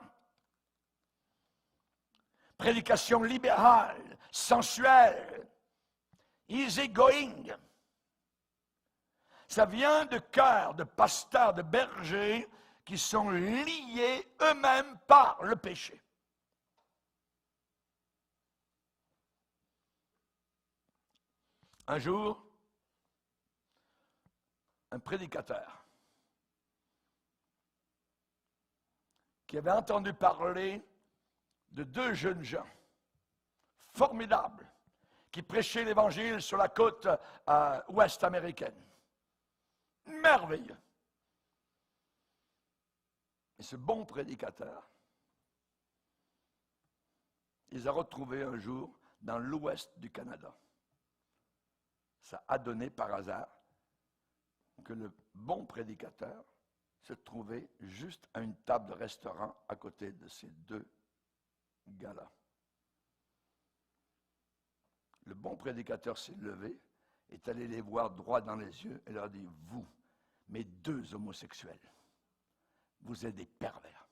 prédication libérale, sensuelle, easy-going, ça vient de cœurs de pasteurs, de bergers qui sont liés eux-mêmes par le péché. Un jour, un prédicateur qui avait entendu parler de deux jeunes gens formidables qui prêchaient l'Évangile sur la côte ouest américaine. Merveilleux. Et ce bon prédicateur, il les a retrouvés un jour dans l'ouest du Canada. Ça a donné par hasard que le bon prédicateur se trouvait juste à une table de restaurant à côté de ces deux gars-là. Le bon prédicateur s'est levé, est allé les voir droit dans les yeux et leur a dit, vous, mes deux homosexuels, vous êtes des pervers.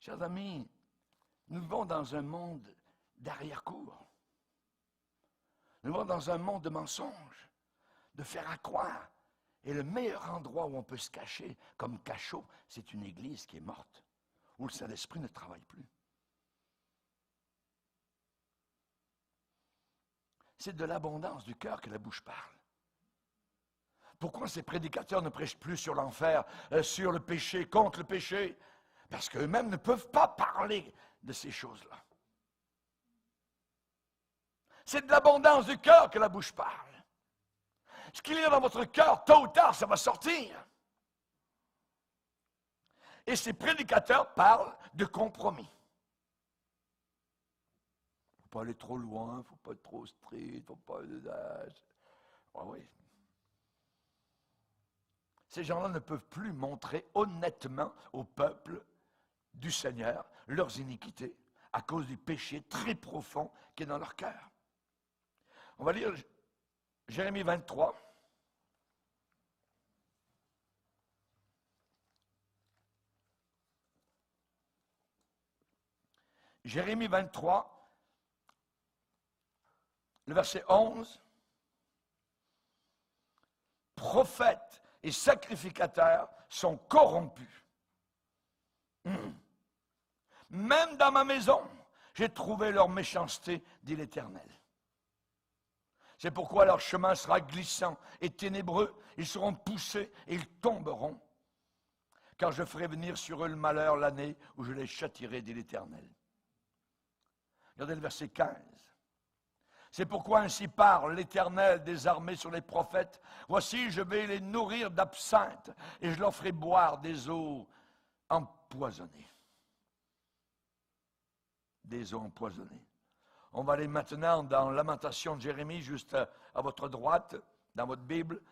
Chers amis, nous vivons dans un monde d'arrière-cour. Nous vivons dans un monde de mensonges, de faire à croire. Et le meilleur endroit où on peut se cacher comme cachot, c'est une église qui est morte, où le Saint-Esprit ne travaille plus. C'est de l'abondance du cœur que la bouche parle. Pourquoi ces prédicateurs ne prêchent plus sur l'enfer, sur le péché, contre le péché? Parce qu'eux-mêmes ne peuvent pas parler de ces choses-là. C'est de l'abondance du cœur que la bouche parle. Ce qu'il y a dans votre cœur, tôt ou tard, ça va sortir. Et ces prédicateurs parlent de compromis. Il ne faut pas aller trop loin, il ne faut pas être trop strict, il ne faut pas... oui. Ces gens-là ne peuvent plus montrer honnêtement au peuple du Seigneur leurs iniquités à cause du péché très profond qui est dans leur cœur. On va lire Jérémie 23. Jérémie 23, le verset 11. Prophètes et sacrificateurs sont corrompus. Même dans ma maison, j'ai trouvé leur méchanceté, dit l'Éternel. C'est pourquoi leur chemin sera glissant et ténébreux. Ils seront poussés et ils tomberont. Car je ferai venir sur eux le malheur l'année où je les châtierai, dit l'Éternel. Regardez le verset 15. C'est pourquoi ainsi parle l'Éternel des armées sur les prophètes. Voici, je vais les nourrir d'absinthe et je leur ferai boire des eaux empoisonnées. Des eaux empoisonnées. On va aller maintenant dans Lamentation de Jérémie, juste à votre droite, dans votre Bible,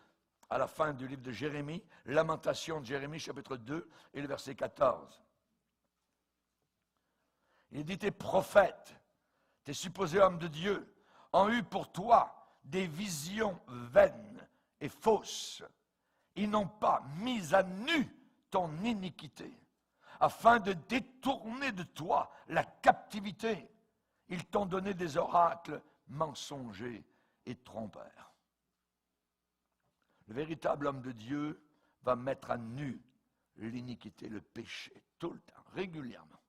à la fin du livre de Jérémie. Lamentation de Jérémie, chapitre 2, et le verset 14. Il dit, tes prophètes, tes supposés hommes de Dieu, ont eu pour toi des visions vaines et fausses. Ils n'ont pas mis à nu ton iniquité, afin de détourner de toi la captivité Ils t'ont donné des oracles mensongers et trompeurs. Le véritable homme de Dieu va mettre à nu l'iniquité, le péché, tout le temps, régulièrement.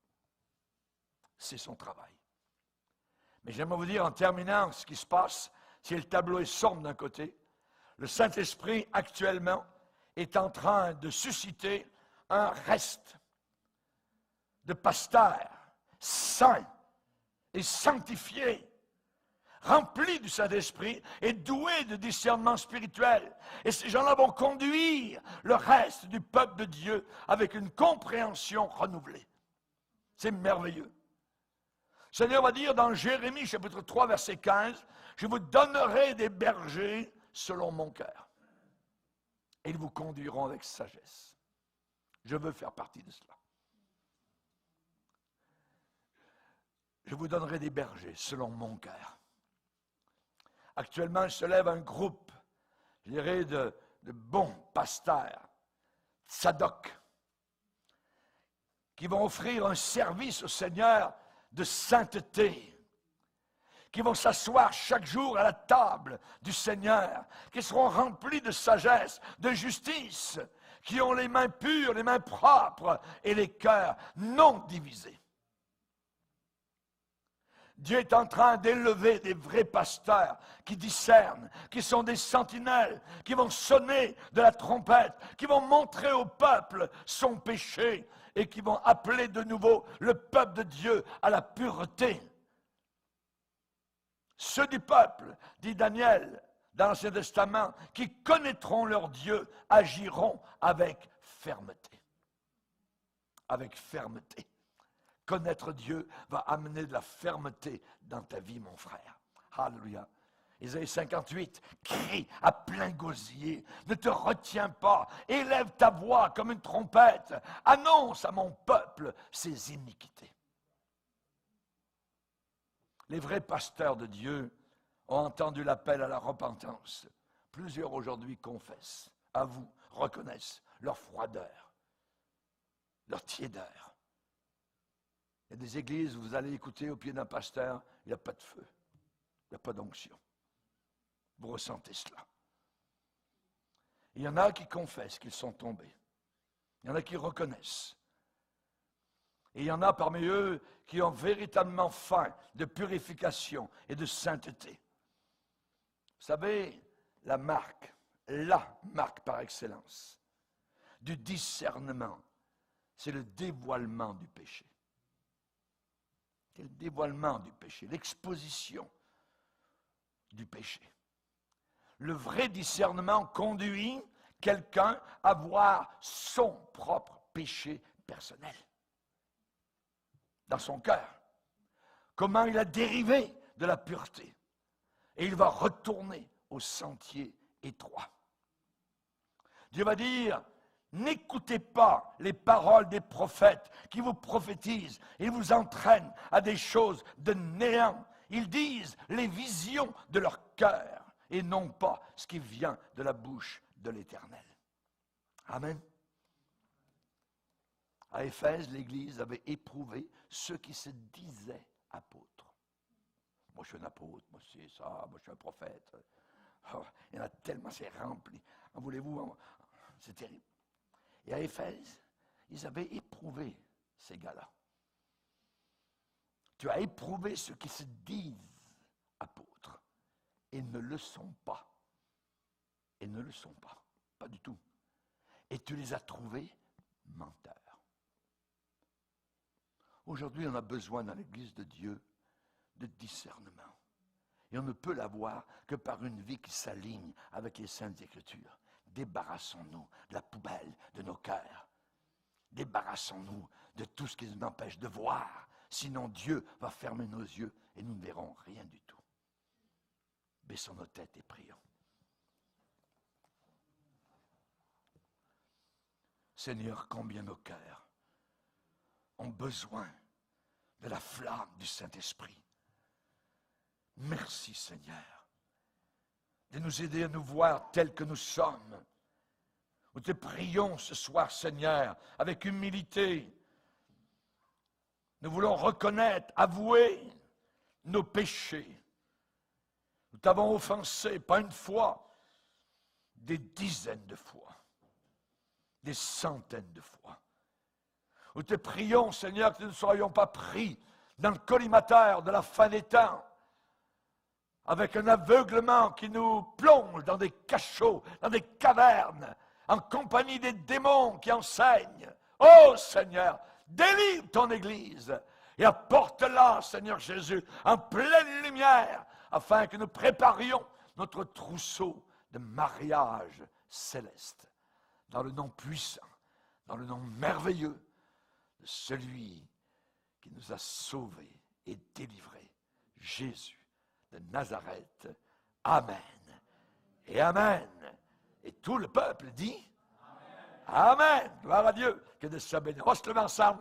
C'est son travail. Mais j'aimerais vous dire en terminant ce qui se passe, si le tableau est sombre d'un côté, le Saint-Esprit actuellement est en train de susciter un reste de pasteurs saints et sanctifiés, remplis du Saint-Esprit et doués de discernement spirituel. Et ces gens-là vont conduire le reste du peuple de Dieu avec une compréhension renouvelée. C'est merveilleux. Le Seigneur va dire dans Jérémie chapitre 3 verset 15, « Je vous donnerai des bergers selon mon cœur. Et ils vous conduiront avec sagesse. » Je veux faire partie de cela. Je vous donnerai des bergers selon mon cœur. Actuellement, il se lève un groupe, je dirais, de bons pasteurs, Tsadok, qui vont offrir un service au Seigneur de sainteté, qui vont s'asseoir chaque jour à la table du Seigneur, qui seront remplis de sagesse, de justice, qui ont les mains pures, les mains propres et les cœurs non divisés. Dieu est en train d'élever des vrais pasteurs qui discernent, qui sont des sentinelles, qui vont sonner de la trompette, qui vont montrer au peuple son péché et qui vont appeler de nouveau le peuple de Dieu à la pureté. Ceux du peuple, dit Daniel dans l'Ancien Testament, qui connaîtront leur Dieu, agiront avec fermeté. Avec fermeté. Connaître Dieu va amener de la fermeté dans ta vie, mon frère. Alléluia. Isaïe 58, crie à plein gosier, ne te retiens pas, élève ta voix comme une trompette, annonce à mon peuple ses iniquités. Les vrais pasteurs de Dieu ont entendu l'appel à la repentance. Plusieurs aujourd'hui confessent, avouent, reconnaissent leur froideur, leur tiédeur. Il y a des églises où vous allez écouter au pied d'un pasteur, il n'y a pas de feu, il n'y a pas d'onction. Vous ressentez cela. Il y en a qui confessent qu'ils sont tombés. Il y en a qui reconnaissent. Et il y en a parmi eux qui ont véritablement faim de purification et de sainteté. Vous savez, la marque par excellence du discernement, c'est le dévoilement du péché. C'est le dévoilement du péché, l'exposition du péché. Le vrai discernement conduit quelqu'un à voir son propre péché personnel dans son cœur. Comment il a dérivé de la pureté. Et il va retourner au sentier étroit. Dieu va dire, n'écoutez pas les paroles des prophètes qui vous prophétisent et vous entraînent à des choses de néant. Ils disent les visions de leur cœur et non pas ce qui vient de la bouche de l'Éternel. Amen. À Éphèse, l'Église avait éprouvé ceux qui se disaient apôtres. Moi, je suis un apôtre, moi, c'est ça, moi, je suis un prophète. Oh, il y en a tellement, c'est rempli. En voulez-vous, c'est terrible. Et à Éphèse, ils avaient éprouvé ces gars-là. Tu as éprouvé ceux qui se disent apôtres et ne le sont pas. Et ne le sont pas. Pas du tout. Et tu les as trouvés menteurs. Aujourd'hui, on a besoin dans l'Église de Dieu de discernement. Et on ne peut l'avoir que par une vie qui s'aligne avec les Saintes Écritures. Débarrassons-nous de la poubelle de nos cœurs. Débarrassons-nous de tout ce qui nous empêche de voir. Sinon, Dieu va fermer nos yeux et nous ne verrons rien du tout. Baissons nos têtes et prions. Seigneur, combien nos cœurs ont besoin de la flamme du Saint-Esprit. Merci, Seigneur, de nous aider à nous voir tels que nous sommes. Nous te prions ce soir, Seigneur, avec humilité. Nous voulons reconnaître, avouer nos péchés. Nous t'avons offensé, pas une fois, des dizaines de fois, des centaines de fois. Nous te prions, Seigneur, que nous ne soyons pas pris dans le collimateur de la fin des temps, avec un aveuglement qui nous plonge dans des cachots, dans des cavernes, en compagnie des démons qui enseignent. Oh Seigneur, délivre ton Église et apporte-la, Seigneur Jésus, en pleine lumière, afin que nous préparions notre trousseau de mariage céleste, dans le nom puissant, dans le nom merveilleux de celui qui nous a sauvés et délivrés, Jésus de Nazareth. Amen. Et Amen. Et tout le peuple dit Amen. Amen. Gloire à Dieu. Que de ça bénisse. On va se lever ensemble.